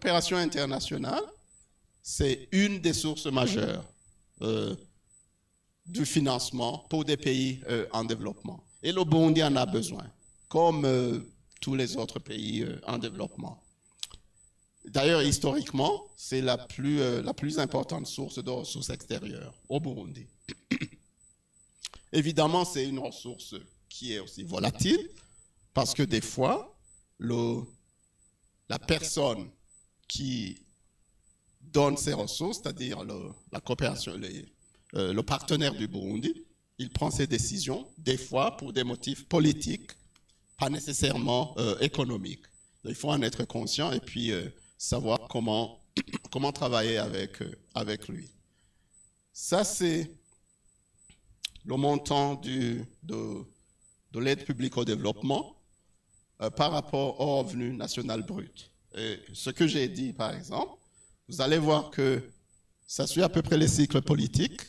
coopération internationale, c'est une des sources majeures du financement pour des pays en développement. Et le Burundi en a besoin, comme tous les autres pays en développement. D'ailleurs, historiquement, c'est la plus importante source de ressources extérieures au Burundi. Évidemment, c'est une ressource qui est aussi volatile, parce que des fois, la personne qui donne ces ressources, c'est-à-dire la coopération, le partenaire du Burundi, il prend ses décisions, des fois pour des motifs politiques, pas nécessairement économiques. Il faut en être conscient et puis savoir comment travailler avec lui. Ça, c'est le montant de l'aide publique au développement par rapport au revenu national brut. Et ce que j'ai dit, par exemple, vous allez voir que ça suit à peu près les cycles politiques.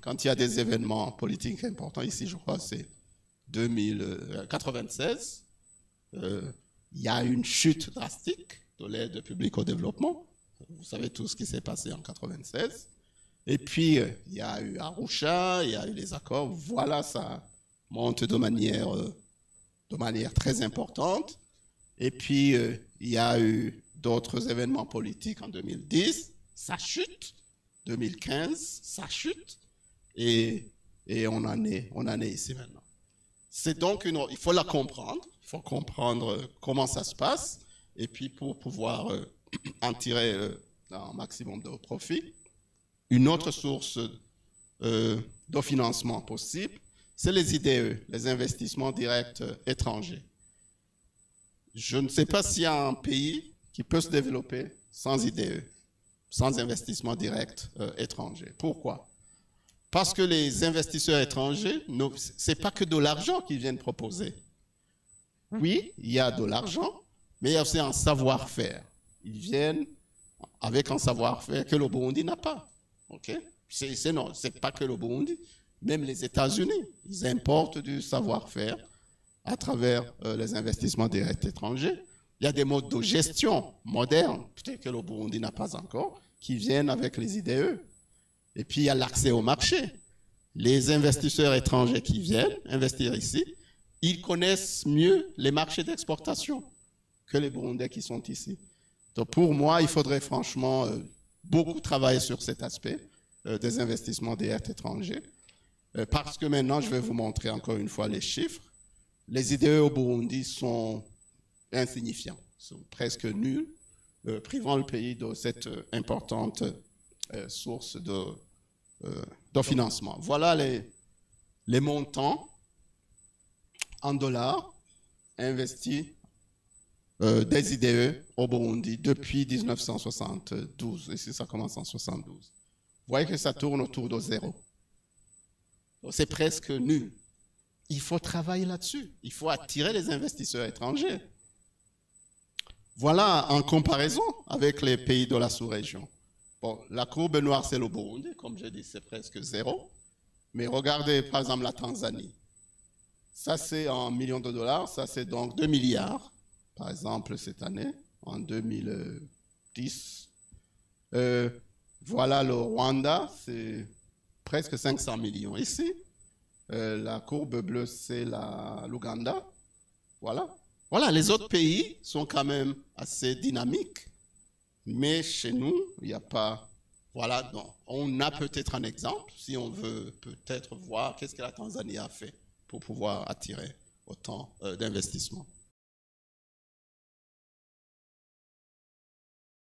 Quand il y a des événements politiques importants, ici, je crois, c'est 1996, il y a une chute drastique de l'aide publique au développement. Vous savez tout ce qui s'est passé en 1996. Et puis, il y a eu Arusha, il y a eu les accords. Voilà, ça monte de manière très importante. Et puis, il y a eu d'autres événements politiques en 2010. Ça chute. 2015, ça chute. Et on en est ici maintenant. C'est donc il faut la comprendre. Il faut comprendre comment ça se passe. Et puis, pour pouvoir en tirer un maximum de profit. Une autre source de financement possible, c'est les IDE, les investissements directs étrangers. Je ne sais pas s'il y a un pays qui peut se développer sans IDE, sans investissement direct étranger. Pourquoi? Parce que les investisseurs étrangers, ce n'est pas que de l'argent qu'ils viennent proposer. Oui, il y a de l'argent, mais il y a aussi un savoir-faire. Ils viennent avec un savoir-faire que le Burundi n'a pas. Okay? C'est pas que le Burundi, même les États-Unis, ils importent du savoir-faire à travers les investissements directs étrangers. Il y a des modes de gestion modernes, peut-être que le Burundi n'a pas encore, qui viennent avec les IDE. Et puis il y a l'accès au marché. Les investisseurs étrangers qui viennent investir ici, ils connaissent mieux les marchés d'exportation que les Burundais qui sont ici. Donc pour moi, il faudrait franchement beaucoup travailler sur cet aspect des investissements directs étrangers. Parce que maintenant, je vais vous montrer encore une fois les chiffres. Les IDE au Burundi sont insignifiants, sont presque nuls, privant le pays de cette importante source de financement. Voilà les montants en dollars investis des IDE au Burundi depuis 1972. Ici, ça commence en 72. Vous voyez que ça tourne autour de zéro. C'est presque nul. Il faut travailler là-dessus. Il faut attirer les investisseurs étrangers. Voilà en comparaison avec les pays de la sous-région. Bon, la courbe noire, c'est le Burundi. Comme j'ai dit, c'est presque zéro. Mais regardez, par exemple, la Tanzanie. Ça, c'est en millions de dollars. Ça, c'est donc 2 milliards. Par exemple, cette année, en 2010. Voilà le Rwanda, c'est presque 500 millions ici. La courbe bleue, c'est l'Ouganda. Voilà. Voilà, les autres pays sont quand même assez dynamiques. Mais chez nous, il n'y a pas... Voilà, donc on a peut-être un exemple, si on veut peut-être voir qu'est-ce que la Tanzanie a fait pour pouvoir attirer autant d'investissements.